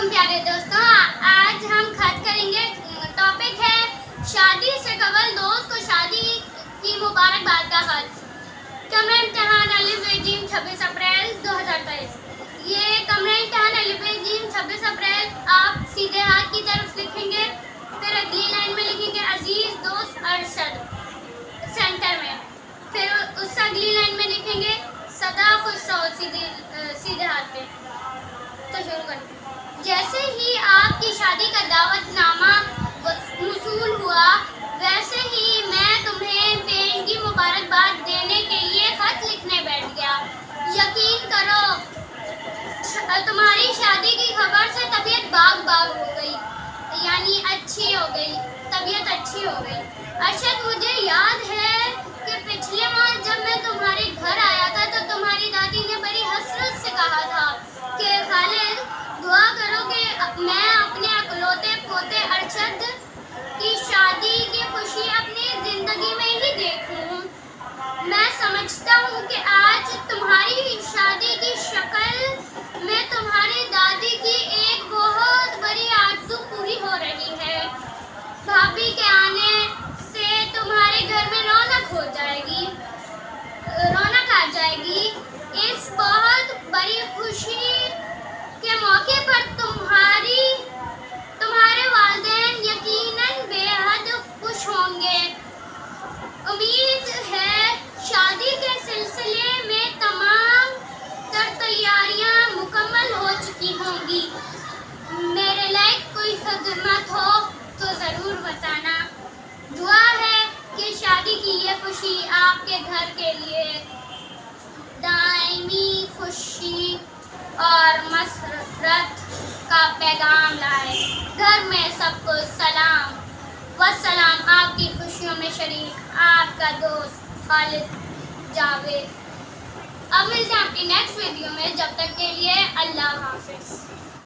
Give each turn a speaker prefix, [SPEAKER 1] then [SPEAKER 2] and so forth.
[SPEAKER 1] वालेकुम प्यारे दोस्तों, आज हम खत करेंगे। टॉपिक है शादी से कबल दोस्त को शादी की मुबारकबाद का खत। कमरा इम्तिहान अलिफ बे जीम 26 अप्रैल 2023। ये कमरा इम्तिहान अलिफ बे जीम 26 अप्रैल आप सीधे हाथ की तरफ लिखेंगे, फिर अगली लाइन में लिखेंगे अजीज दोस्त अरशद सेंटर में, फिर उस अगली लाइन में लिखेंगे सदा खुश रहो सीधे हाथ पे। तो शुरू करते हैं। जैसे ही आपकी शादी का दावतनामा वसूल हुआ, वैसे ही मैं तुम्हें पेड़ की मुबारकबाद देने के लिए खत लिखने बैठ गया। यकीन करो, तुम्हारी शादी की खबर से तबीयत बाग हो गई, यानी अच्छी हो गई, तबीयत अच्छी हो गई। अरशद, मुझे याद है कि पिछले माह जब मैं तुम्हारे घर आया था तो तुम्हारी दादी ने बड़ी हसरत से कहा था कि खालिद, दुआ करो कि मैं अपने अकलौते पोते अरशद की शादी की खुशी अपनी जिंदगी में ही देखूं। मैं समझता हूँ कि आज तुम्हारी शादी की शक्ल में तुम्हारी दादी की एक बहुत बड़ी आरज़ू पूरी हो रही है। भाभी के आने से तुम्हारे घर में रौनक आ जाएगी। इस बहुत बड़ी खुशी के मौके पर तुम्हारे वालिदैन यकीनन बेहद खुश होंगे। उम्मीद है शादी के सिलसिले में तमाम तैयारियां मुकम्मल हो चुकी होंगी। मेरे लायक कोई खिदमत हो तो ज़रूर बताना। दुआ है कि शादी की ये खुशी आपके घर के लिए दायमी खुशी और मसरत का पैगाम लाए। घर में सबको सलाम वसलाम। आपकी खुशियों में शरीक आपका दोस्त खालिद जावेद। अब मिलते हैं आपकी नेक्स्ट वीडियो में। जब तक के लिए अल्लाह हाफिज़।